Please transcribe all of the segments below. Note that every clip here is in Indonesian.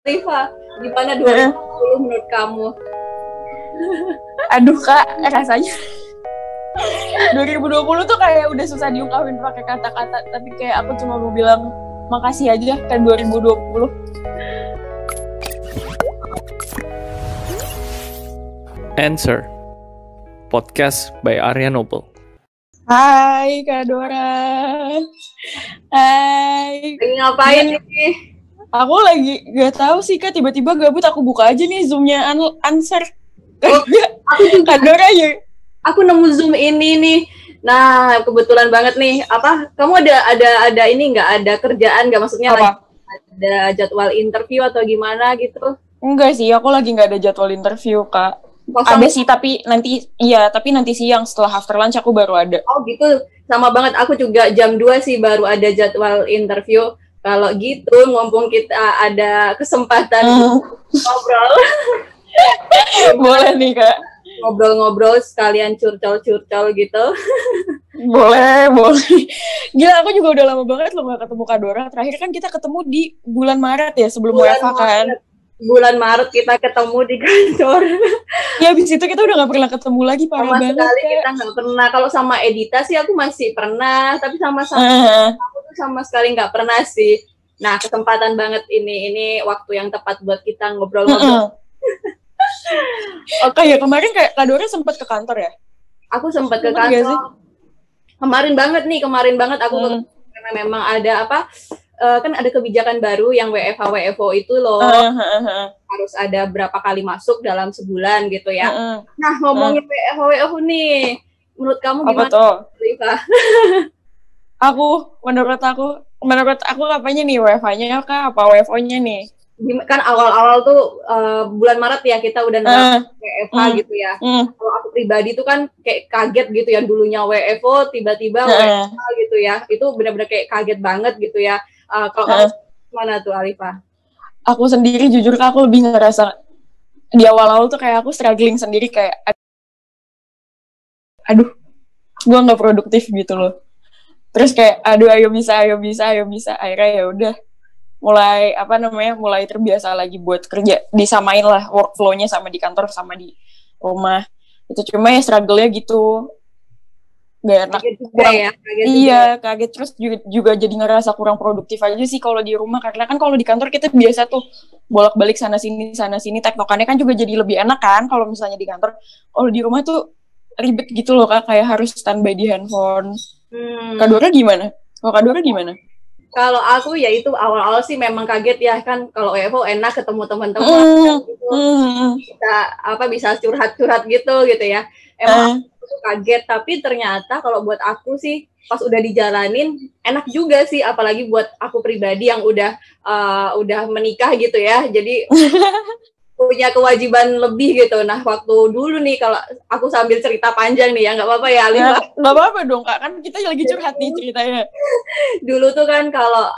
Rifa, gimana 2020 menurut kamu? Aduh Kak, rasanya 2020 tuh kayak udah susah diungkapin pakai kata-kata, tapi kayak aku cuma mau bilang makasih aja kan 2020. Answer Podcast by Arya Noble. Hai Kak Dora. Hai. Lagi ngapain nih? Aku lagi gak tahu sih Kak, tiba-tiba gabut aku buka aja nih Zoom-nya Answer. Aku juga. Kak Dora ya. Aku nemu Zoom ini nih. Nah, kebetulan banget nih. Apa? Kamu ada ini nggak? Ada kerjaan nggak? Maksudnya Apa? ada jadwal interview atau gimana gitu? Enggak sih, aku lagi nggak ada jadwal interview Kak. Ada sih tapi nanti siang setelah after lunch aku baru ada. Oh gitu, sama banget. Aku juga jam 2 sih baru ada jadwal interview. Kalau gitu, mumpung kita ada kesempatan ngobrol. Boleh nih Kak. Ngobrol-ngobrol sekalian curcol-curcol gitu. Boleh. Gila, aku juga udah lama banget loh gak ketemu Kak Dora. Terakhir kan kita ketemu di bulan Maret ya, sebelum WFH kan. Bulan Maret kita ketemu di kantor. Ya abis itu kita udah gak pernah ketemu lagi, parah sama banget. Sekali kita gak pernah. Kalau sama Edita sih aku masih pernah, tapi aku tuh sama sekali gak pernah sih. Nah, kesempatan banget ini waktu yang tepat buat kita ngobrol-ngobrol. Oke, ya kemarin kayak Kak Dora sempat ke kantor ya? Aku sempat ke kantor. Kemarin banget aku karena memang ada kan ada kebijakan baru yang WFO itu loh. Harus ada berapa kali masuk dalam sebulan gitu ya. Nah, ngomongin WFO nih. Menurut kamu gimana? Apa tuh? Menurut aku apanya nih, WFH-nya kah apa WFO-nya nih? Kan awal-awal tuh bulan Maret ya kita udah nerapin WFH gitu ya. Kalau aku pribadi tuh kan kayak kaget gitu ya, dulunya WFO tiba-tiba WFH gitu ya. Itu benar-benar kayak kaget banget gitu ya. Kalau kamu gimana tuh Alifa? Aku sendiri jujur aku lebih ngerasa di awal-awal tuh kayak aku struggling sendiri, kayak aduh gue nggak produktif gitu loh. Terus kayak ayo bisa. Akhirnya ya udah mulai terbiasa lagi buat kerja, disamain lah workflow-nya sama di kantor sama di rumah. Itu cuma ya struggle-nya gitu. Gak enak. Kaget terus juga jadi ngerasa kurang produktif aja sih kalau di rumah, karena kan kalau di kantor kita biasa tuh bolak-balik sana sini tektokannya kan juga jadi lebih enak kan kalau misalnya di kantor. Kalau di rumah tuh ribet gitu loh Kak, kayak harus standby di handphone. Kak Dora gimana? Kalau aku ya itu awal-awal sih memang kaget ya kan, kalau WFO enak ketemu teman-teman gitu. Bisa curhat-curhat gitu ya. Emang aku kaget, tapi ternyata kalau buat aku sih pas udah dijalanin enak juga sih, apalagi buat aku pribadi yang udah menikah gitu ya. Jadi punya kewajiban lebih gitu. Nah, waktu dulu nih, kalau aku sambil cerita panjang nih ya, nggak apa-apa ya, Alif? Nggak apa-apa dong, Kak. Kan kita lagi curhat nih ceritanya. Dulu tuh kan kalau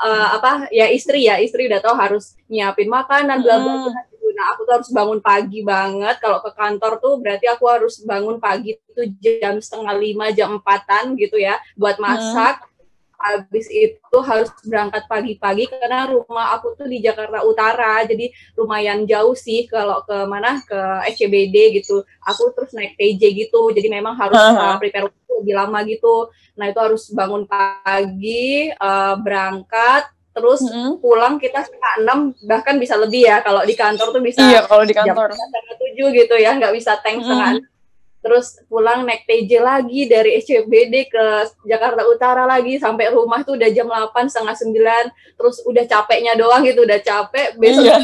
istri udah tahu harus nyiapin makanan, bla bla bla. Nah, aku tuh harus bangun pagi banget. Kalau ke kantor tuh berarti aku harus bangun pagi tuh jam 4:30, jam 4-an gitu ya, buat masak. Habis itu harus berangkat pagi-pagi karena rumah aku tuh di Jakarta Utara, jadi lumayan jauh sih kalau ke SCBD gitu. Aku terus naik TJ gitu, jadi memang harus prepare lebih lama gitu. Nah, itu harus bangun pagi, berangkat, terus pulang kita 5:30, bahkan bisa lebih ya. Kalau di kantor tuh bisa kalau di kantor jam 7 gitu ya, nggak bisa tank 5:30. Terus pulang naik TJ lagi dari SCBD ke Jakarta Utara lagi, sampai rumah tuh udah jam 8, 8:30, terus udah capeknya doang gitu, udah capek, besok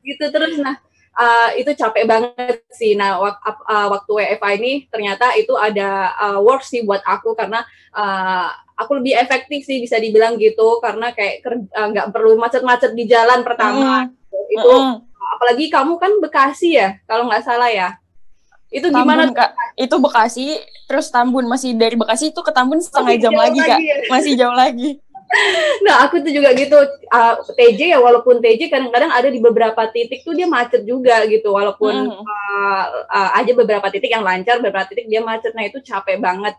gitu terus. Nah, itu capek banget sih. Nah, waktu WFH ini ternyata itu ada work sih buat aku, karena aku lebih efektif sih bisa dibilang gitu, karena kayak nggak perlu macet-macet di jalan pertama. Itu apalagi kamu kan Bekasi ya, kalau nggak salah ya. Itu gimana Tambun, Kak? Itu Bekasi, terus Tambun. Masih dari Bekasi itu ke Tambun setengah jam lagi, Kak. Ya? Masih jauh lagi. Nah, aku tuh juga gitu. TJ ya, walaupun TJ kadang-kadang ada di beberapa titik tuh dia macet juga gitu. Walaupun aja beberapa titik yang lancar, beberapa titik dia macet. Nah, itu capek banget.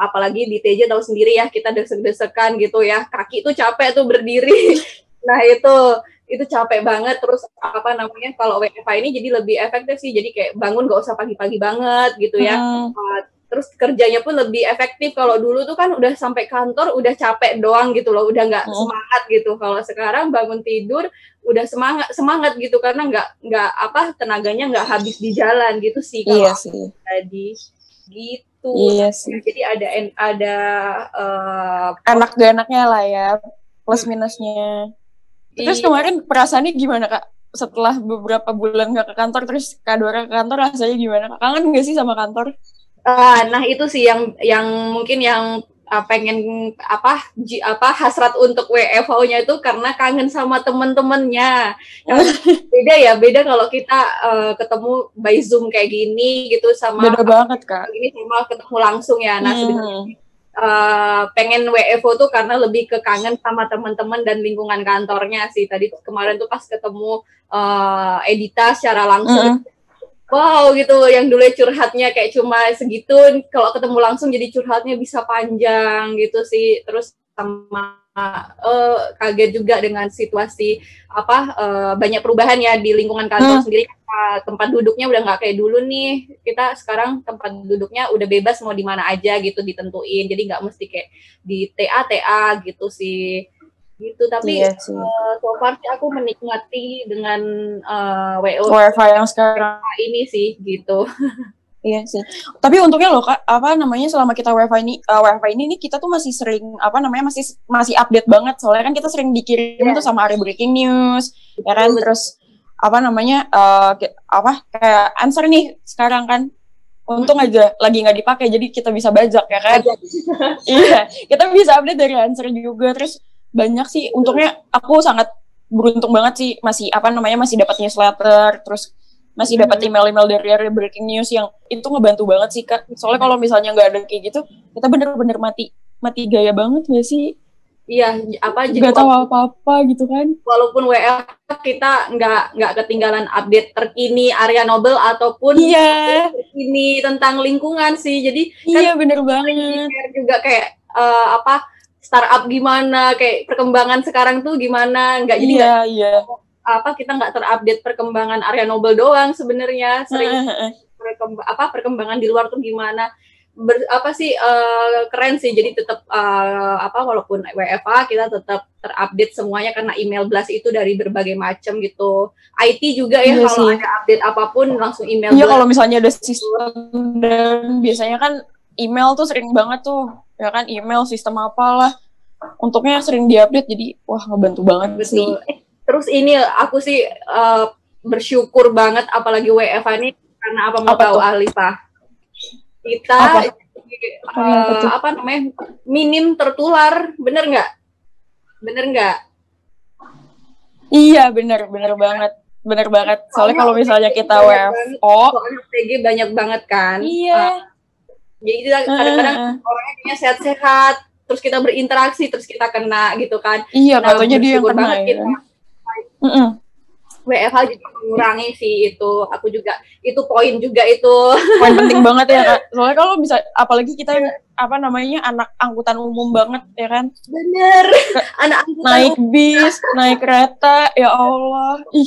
Apalagi di TJ tahu sendiri ya, kita desek-desekan gitu ya. Kaki tuh capek tuh berdiri. Nah, itu itu capek banget. Terus apa namanya, kalau WFH ini jadi lebih efektif sih, jadi kayak bangun gak usah pagi-pagi banget gitu ya. Terus kerjanya pun lebih efektif. Kalau dulu tuh kan udah sampai kantor udah capek doang gitu loh, udah nggak semangat gitu. Kalau sekarang bangun tidur udah semangat gitu, karena nggak apa, tenaganya nggak habis di jalan gitu sih kalau jadi gitu. Iya sih. Jadi ada enak gak enaknya lah ya, plus minusnya. Terus kemarin perasaannya gimana Kak? Setelah beberapa bulan gak ke kantor, terus Kak Dora ke kantor, rasanya gimana Kak? Kangen gak sih sama kantor? Nah itu sih yang mungkin yang pengen hasrat untuk WFH-nya itu, karena kangen sama temen-temennya. Beda kalau kita ketemu by Zoom kayak gini gitu, sama beda banget Kak. Ini sama ketemu langsung ya. Nah sebenarnya pengen WFH tuh karena lebih ke kangen sama teman-teman dan lingkungan kantornya sih. Tadi kemarin tuh pas ketemu Edita secara langsung, wow gitu, yang dulu curhatnya kayak cuma segitu, kalau ketemu langsung jadi curhatnya bisa panjang gitu sih. Terus sama kaget juga dengan situasi banyak perubahan ya di lingkungan kantor sendiri. Tempat duduknya udah nggak kayak dulu nih, kita sekarang tempat duduknya udah bebas mau di mana aja gitu ditentuin, jadi nggak mesti kayak di TA gitu sih gitu. Tapi so far sih aku menikmati dengan WFH yang sekarang ini sih gitu. Iya sih. Tapi untungnya loh Kak, selama kita WFH ini kita tuh masih sering masih update banget, soalnya kan kita sering dikirim tuh sama Ari Breaking News, ya kan. Terus kayak answer nih sekarang kan. Untung aja lagi nggak dipakai, jadi kita bisa bajak ya kan. Iya, kita bisa update dari answer juga. Terus banyak sih, untungnya aku sangat beruntung banget sih, masih dapat newsletter, terus masih dapat email-email dari Breaking News yang itu ngebantu banget sih Kak. Soalnya kalau misalnya nggak ada kayak gitu, kita bener-bener mati gaya banget nggak sih? Iya, jadi nggak tahu apa-apa gitu kan. Walaupun WA kita nggak ketinggalan update terkini Arya Noble ataupun terkini tentang lingkungan sih. Jadi kan bener banget. Juga kayak startup gimana, kayak perkembangan sekarang tuh gimana, nggak jadi kita nggak terupdate perkembangan Arya Noble doang sebenarnya, sering perkembangan di luar tuh gimana. Keren sih, jadi tetap walaupun WFH kita tetap terupdate semuanya, karena email blast itu dari berbagai macam gitu. IT juga ya, kalau ada update apapun langsung email blast. Iya, kalau misalnya ada sistem, dan biasanya kan email tuh sering banget tuh, ya kan, email sistem apalah. Untungnya sering diupdate, jadi wah ngebantu banget sih. Terus ini aku sih bersyukur banget, apalagi WFH ini, karena mau tahu Alifah, kita minim tertular, bener nggak? Iya, bener banget. Soalnya kalau misalnya kita WFO, PG banyak banget kan. Iya. Jadi kadang-kadang orangnya kayaknya sehat-sehat, terus kita berinteraksi, terus kita kena gitu kan. Iya, katanya dia yang kena ya. WFH juga mengurangi sih itu. Aku juga, itu poin juga itu. Poin penting banget ya Kak. Soalnya kalau bisa, apalagi kita yang anak angkutan umum banget ya kan. Bener. Anak angkutan naik bis, naik kereta, ya Allah. Ih.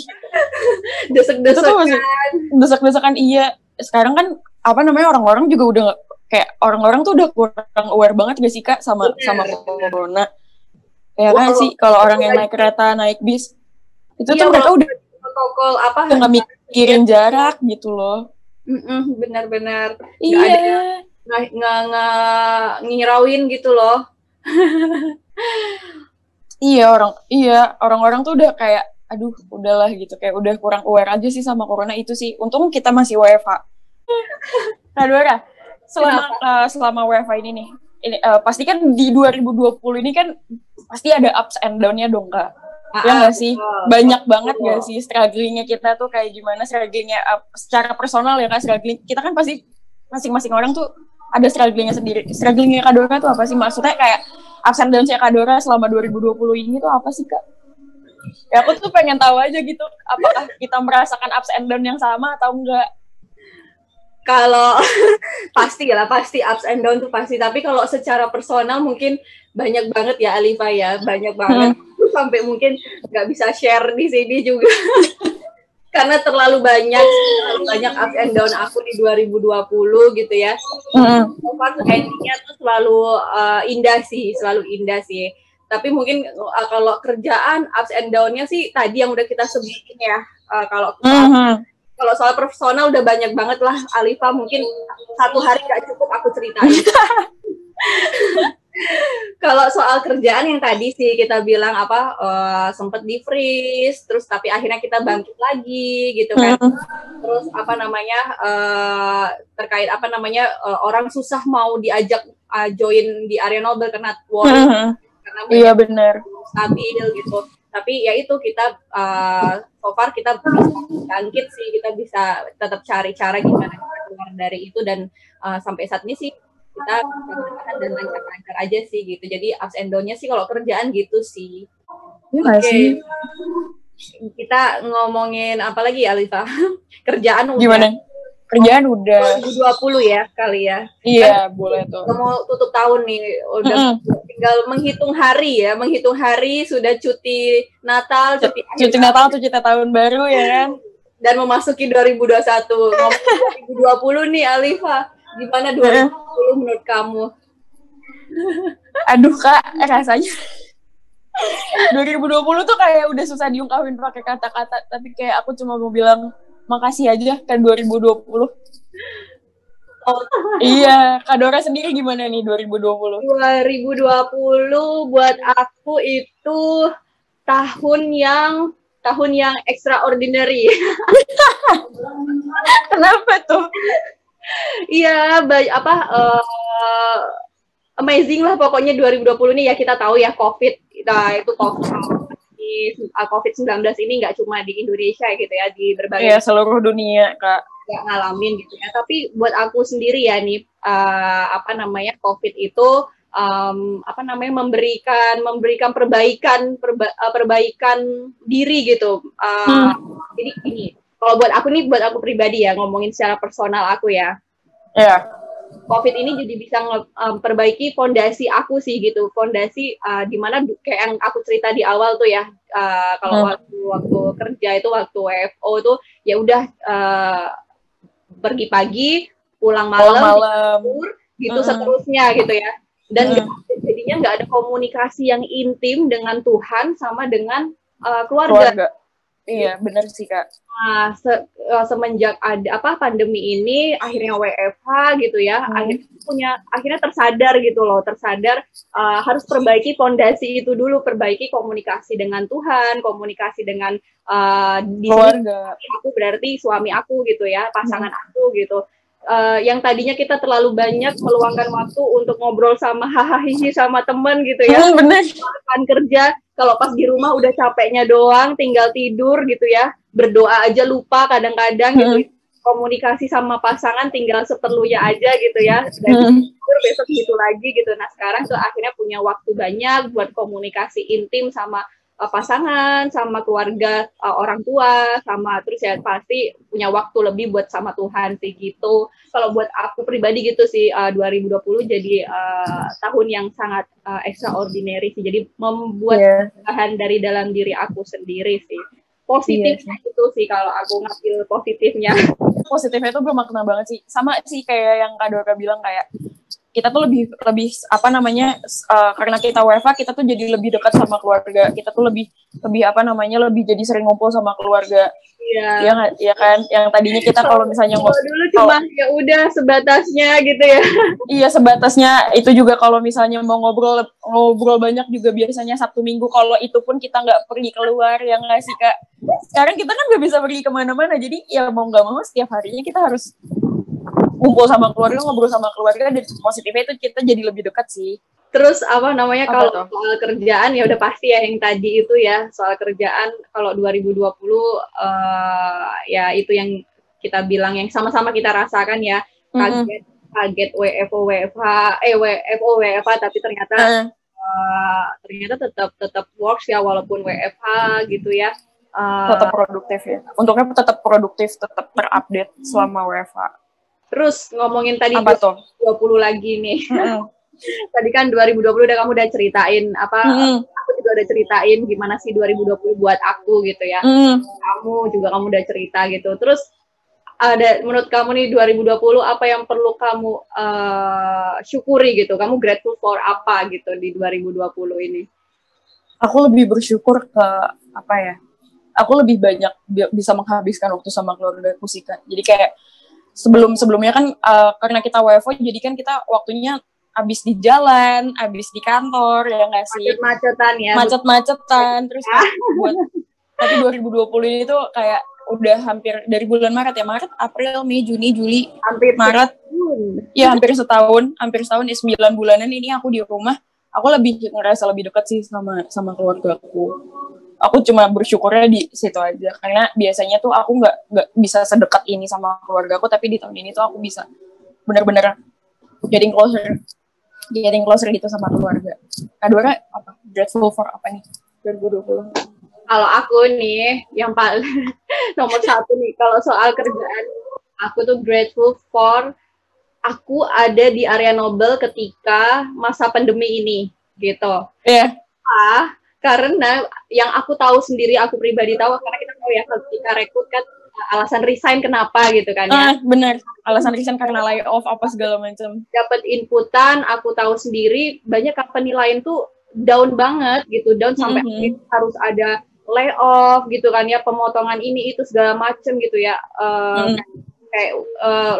Desek-desekan iya. Sekarang kan orang-orang juga udah kayak orang-orang tuh udah kurang aware banget gak sih Kak sama corona. Ya kan sih, kalau orang yang naik kereta, naik bis, itu tuh mereka udah nggak mikirin jarak gitu loh. Benar-benar iya, nggak ngirauin gitu loh. orang-orang tuh udah kayak aduh udahlah gitu, kayak udah kurang aware aja sih sama corona itu sih. Untung kita masih WFH. Nah Dora, selama WFH ini nih, pasti kan di 2020 ini kan pasti ada ups and down-nya dong Kak. Ya nggak sih? Banyak banget nggak sih strugglingnya kita tuh kayak gimana, strugglingnya secara personal ya Kak, struggling kita kan pasti masing-masing orang tuh ada strugglingnya sendiri. Strugglingnya Kak Dora tuh apa sih? Maksudnya kayak ups and downs-nya Kak Dora selama 2020 ini tuh apa sih Kak? Ya aku tuh pengen tahu aja gitu, apakah kita merasakan ups and down yang sama atau enggak? Kalau pasti ups and down tuh pasti, tapi kalau secara personal mungkin banyak banget ya Alifah ya, banyak banget. aku sampai mungkin nggak bisa share di sini juga. Karena terlalu banyak ups and down aku di 2020 gitu ya. So far endingnya tuh selalu indah sih. Tapi mungkin kalau kerjaan ups and down-nya sih tadi yang udah kita sebutin ya. Kalau soal personal udah banyak banget lah, Alifa, mungkin satu hari gak cukup aku ceritain. Kalau soal kerjaan yang tadi sih kita bilang sempat di freeze, terus tapi akhirnya kita bangkit lagi gitu kan. Terus terkait orang susah mau diajak join di Arya Noble karena karena iya benar stabil gitu. Tapi ya itu kita so far kita bisa bangkit sih, kita bisa tetap cari cara gimana kita keluar dari itu, dan sampai saat ini sih kita bertahan dan lancar-lancar aja sih gitu. Jadi ups and down-nya sih kalau kerjaan gitu sih. Oke. Kita ngomongin apa lagi ya, Alifa? Kerjaan udah. Gimana? Kerjaan udah 2020 ya kali ya. Iya, boleh tuh. Kita mau tutup tahun nih, udah tinggal menghitung hari sudah cuti Natal, cuti Natal, cuti tahun baru ya kan. Dan memasuki 2021. Ngomong 2020 nih, Alifa. Gimana 2020 menurut kamu? Aduh Kak, rasanya 2020 tuh kayak udah susah diungkapin pakai kata-kata, tapi kayak aku cuma mau bilang makasih aja kan 2020. Iya, Kak Dora sendiri gimana nih 2020? 2020 buat aku itu tahun yang extraordinary. Kenapa tuh? Iya, amazing lah pokoknya 2020 ini ya. Kita tahu ya COVID ini nggak cuma di Indonesia gitu ya, di berbagai seluruh dunia Kak nggak ngalamin gitu ya. Tapi buat aku sendiri ya nih COVID itu memberikan perbaikan diri gitu. Jadi ini kalau buat aku pribadi ya, ngomongin secara personal aku ya. Iya. COVID ini jadi bisa memperbaiki fondasi aku sih gitu. Fondasi di mana kayak yang aku cerita di awal tuh ya. Kalau waktu kerja itu, waktu WFO itu ya udah pergi pagi, pulang malam. Gitu seterusnya gitu ya. Dan jadinya nggak ada komunikasi yang intim dengan Tuhan sama dengan keluarga. Iya, benar sih Kak. Nah, semenjak ada pandemi ini, akhirnya WFH gitu ya, akhirnya tersadar harus perbaiki fondasi itu dulu, perbaiki komunikasi dengan Tuhan, komunikasi dengan keluarga. Aku berarti suami aku gitu ya, pasangan aku gitu. Yang tadinya kita terlalu banyak meluangkan waktu untuk ngobrol sama hahaha sama temen gitu ya. Bener. Kan kerja, kalau pas di rumah udah capeknya doang, tinggal tidur gitu ya. Berdoa aja lupa kadang-kadang gitu. Komunikasi sama pasangan tinggal seperlunya aja gitu ya. Dan besok gitu lagi gitu. Nah sekarang tuh akhirnya punya waktu banyak buat komunikasi intim sama pasangan, sama keluarga, orang tua, sama terus ya pasti punya waktu lebih buat sama Tuhan sih gitu. Kalau buat aku pribadi gitu sih, 2020 jadi tahun yang sangat extraordinary sih. Jadi membuat perubahan dari dalam diri aku sendiri sih. Positifnya itu sih kalau aku ngambil positifnya. Positifnya itu bermakna banget sih. Sama sih kayak yang Kak Dora bilang, kayak kita tuh lebih karena kita WFH, kita tuh jadi lebih dekat sama keluarga. Kita tuh lebih jadi sering ngumpul sama keluarga. Iya. Ya kan, yang tadinya kita kalau misalnya dulu cuma ya udah sebatasnya gitu ya. Iya, sebatasnya. Itu juga kalau misalnya mau ngobrol banyak juga biasanya Sabtu Minggu, kalau itu pun kita nggak pergi keluar, ya nggak sih Kak? Sekarang kita kan nggak bisa pergi kemana-mana, jadi ya mau nggak mau setiap harinya kita harus ngumpul sama keluarga, ngobrol sama keluarga, dan positifnya itu kita jadi lebih dekat sih. Terus kalau soal kerjaan ya udah pasti ya yang tadi itu ya, soal kerjaan kalau 2020 ya itu yang kita bilang yang sama-sama kita rasakan ya, kaget WFO WFH tapi ternyata tetap works ya walaupun WFH gitu ya. Tetap produktif ya. Untuknya tetap produktif, tetap terupdate selama WFH. Terus ngomongin tadi 2020 lagi nih. Tadi kan 2020 kamu udah ceritain aku juga juga udah ceritain gimana sih 2020 buat aku gitu ya. Kamu udah cerita gitu. Terus menurut kamu nih 2020 apa yang perlu kamu syukuri gitu? Kamu grateful for apa gitu di 2020 ini? Aku lebih bersyukur ke apa ya? Aku lebih banyak bisa menghabiskan waktu sama keluarga aku sih Kak. Jadi kayak sebelumnya kan karena kita WFO jadi kan kita waktunya habis di jalan, habis di kantor ya nggak sih? Macet-macetan ya. Macet-macetan terus tapi 2020 ini tuh kayak udah hampir dari bulan Maret ya, Maret, April, Mei, Juni, Juli, Maret. Ya hampir setahun ya 9 bulanan ini aku di rumah. Aku ngerasa lebih dekat sih sama keluarga aku. Aku cuma bersyukurnya di situ aja karena biasanya tuh aku nggak bisa sedekat ini sama keluarga aku, tapi di tahun ini tuh aku bisa benar-benar getting closer gitu sama keluarga. Kadora apa? Grateful for apa nih 2020? Kalau aku nih yang paling nomor 1 nih kalau soal kerjaan, aku tuh grateful for aku ada di Arya Nobel ketika masa pandemi ini gitu. Iya. Karena yang aku tahu sendiri, aku pribadi tahu, karena kita tahu ya ketika rekrut kan alasan resign kenapa gitu kan ya. Benar, alasan resign karena layoff apa segala macam. Dapat inputan, aku tahu sendiri banyak company lain tuh down banget gitu, down sampai harus ada layoff gitu kan ya, pemotongan ini itu segala macam gitu ya. Kayak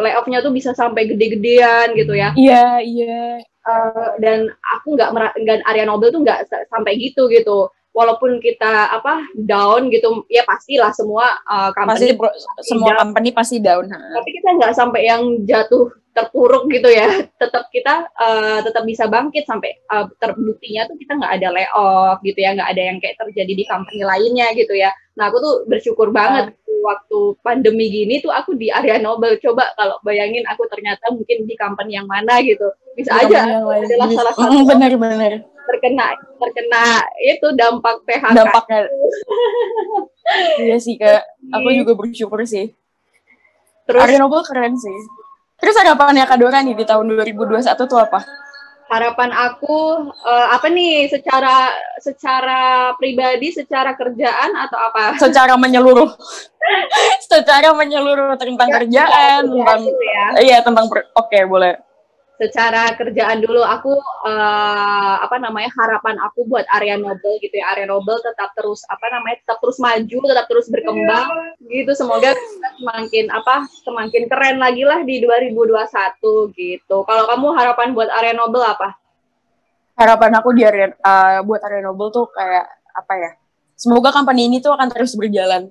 layoff-nya tuh bisa sampai gede-gedean gitu ya. Iya. Dan aku nggak Arya Nobel tuh nggak sampai gitu. Walaupun kita down gitu ya, pastilah semua company company pasti down. Tapi kita nggak sampai yang jatuh terpuruk gitu ya. Kita tetap bisa bangkit sampai terbuktinya tuh kita nggak ada layoff gitu ya, nggak ada yang kayak terjadi di company lainnya gitu ya. Nah aku tuh bersyukur banget waktu pandemi gini tuh aku di Arya Nobel. Coba kalau bayangin aku ternyata mungkin di company yang mana gitu, bisa aja adalah salah satu benar terkena itu dampak PHK. Dampaknya. Iya sih Kak, aku juga bersyukur sih. Terus Arya Nobel keren sih. Terus harapannya Kak Dora nih di tahun 2021 tuh apa? Harapan aku apa nih, secara pribadi, secara kerjaan atau apa? Secara menyeluruh. Secara menyeluruh tentang kerjaan, tentang tentang oke, boleh. Secara kerjaan dulu aku harapan aku buat Arya Nobel gitu ya. Arya Nobel tetap terus maju, tetap terus berkembang gitu. Semoga semakin keren lagi lah di 2021 gitu. Kalau kamu harapan buat Arya Nobel apa? Harapan aku buat Arya Nobel tuh kayak apa ya? Semoga company ini tuh akan terus berjalan.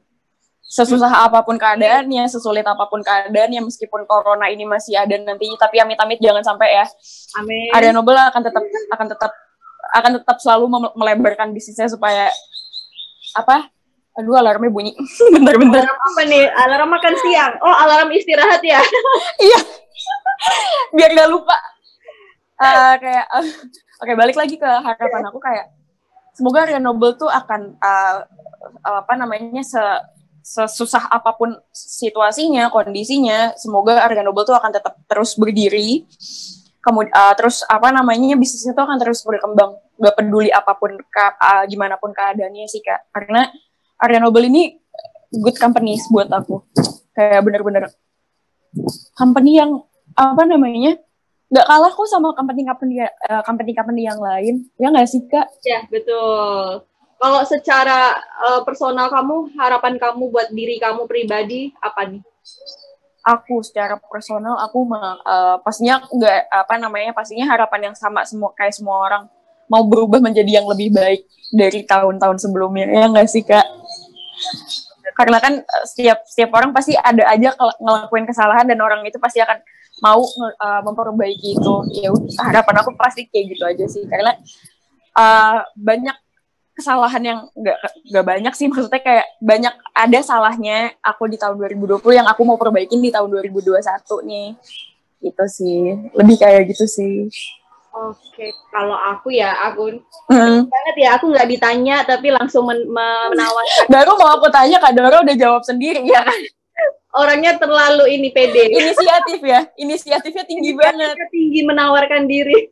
Sesusah apapun keadaannya, sesulit apapun keadaannya, meskipun corona ini masih ada nantinya, tapi amit-amit jangan sampai ya. Amin. Arya Nobel akan tetap selalu melebarkan bisnisnya supaya Aduh, alarmnya bunyi. Bentar. Alarm apa nih? Alarm makan siang. Oh, alarm istirahat ya. Iya. Biar nggak lupa. Oke, balik lagi ke harapan aku kayak semoga Arya Nobel tuh akan sesusah apapun situasinya, kondisinya, semoga Arya Nobel tuh akan tetap terus berdiri. Kemudian terus bisnisnya tuh akan terus berkembang, gak peduli apapun gimana pun keadaannya sih Kak. Karena Arya Nobel ini good company buat aku. Kayak bener-bener company yang gak kalah kok sama company yang lain. Ya gak sih Kak? Ya, betul. Kalau secara personal kamu, harapan kamu buat diri kamu pribadi apa nih? Aku secara personal pastinya pastinya harapan yang sama kayak semua orang, mau berubah menjadi yang lebih baik dari tahun-tahun sebelumnya, ya nggak sih Kak? Karena kan setiap orang pasti ada aja ngelakuin kesalahan dan orang itu pasti akan mau memperbaiki itu. Ya harapan aku pasti kayak gitu aja sih, karena banyak kesalahan yang nggak banyak sih, maksudnya kayak banyak ada salahnya aku di tahun 2020 yang aku mau perbaikin di tahun 2021 nih, gitu sih, lebih kayak gitu sih. Oke, kalau aku banget ya, aku nggak ditanya tapi langsung menawarkan. Baru mau aku tanya, Kak Dora udah jawab sendiri ya kan? Orangnya terlalu pede. Inisiatifnya tinggi banget. Tinggi menawarkan diri.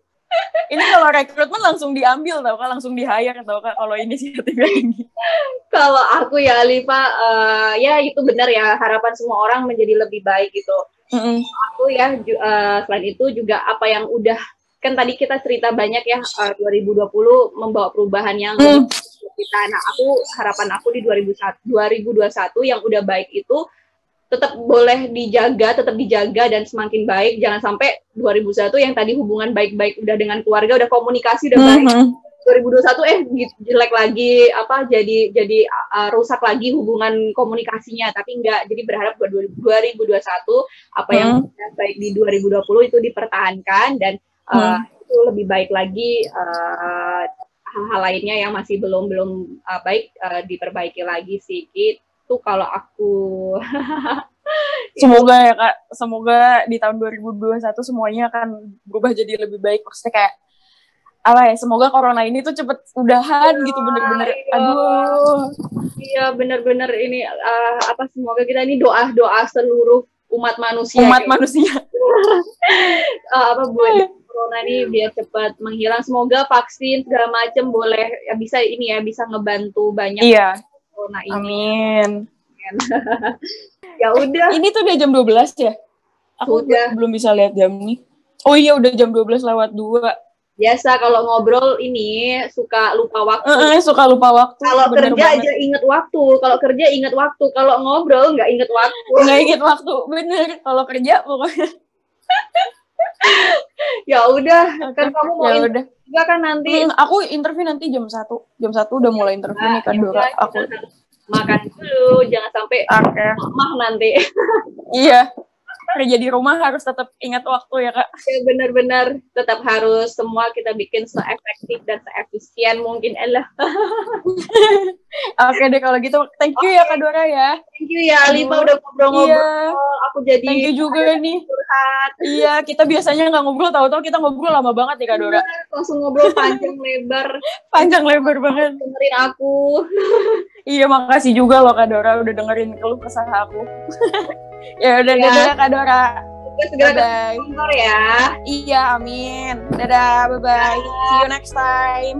Ini kalau rekrutmen langsung diambil tau Kak, langsung di-hire tau Kak kalau inisiatifnya ini. Kalau aku ya Alifa, ya itu benar ya, harapan semua orang menjadi lebih baik gitu. Aku ya selain itu juga apa yang udah, kan tadi kita cerita banyak ya, 2020 membawa perubahan yang kita. Nah, harapan aku di 2021 yang udah baik itu tetap boleh dijaga, tetap dijaga dan semakin baik. Jangan sampai 2021 yang tadi hubungan baik-baik udah dengan keluarga, udah komunikasi udah baik. 2021 jelek lagi, jadi rusak lagi hubungan komunikasinya. Tapi enggak, jadi berharap buat 2021 apa yang baik di 2020 itu dipertahankan dan itu lebih baik lagi, hal-hal lainnya yang masih belum baik diperbaiki lagi sih. Itu kalau aku. Semoga ya Kak, semoga di tahun 2021 semuanya akan berubah jadi lebih baik. Maksudnya kayak semoga corona ini tuh cepet udahan gitu, bener-bener. Aduh. Iya, bener-bener ini semoga kita ini doa seluruh umat manusia. Buat corona ini biar cepat menghilang. Semoga vaksin segala macam boleh bisa ngebantu banyak. Iya. Corona ini. Amin. Ya udah. Ini tuh udah jam 12 ya? Aku belum bisa lihat jam nih. Oh iya, udah jam 12 lewat 2. Biasa kalau ngobrol ini suka lupa waktu. Suka lupa waktu. Kalau kerja aja inget waktu. Kalau ngobrol nggak inget waktu. Nggak inget waktu, bener. Kalau kerja pokoknya. Ya udah, kan kamu mau interview juga kan nanti. Aku interview nanti jam 1. Jam 1 udah mulai interview nih Kak Dora. Aku makan dulu, jangan sampai mah nanti. Iya. Kerja di rumah harus tetap ingat waktu ya Kak. Ya benar-benar tetap harus semua kita bikin se-efektif dan se-efisien mungkin lah. Oke deh kalau gitu, thank you ya Kak Dora ya. Thank you ya Alifa udah ngobrol-ngobrol. Iya. Aku jadi thank you juga nih. Curhat. Iya, kita biasanya nggak ngobrol, tahu-tahu kita ngobrol lama banget ya Kak Dora. Langsung ngobrol panjang lebar. Panjang lebar banget. Dengerin aku. Iya, makasih juga loh Kak Dora udah dengerin keluh kesah aku. Ya udah, dadah Kak Dora. Segera ke kantor ya. Iya, amin. Dadah, bye-bye. See you next time.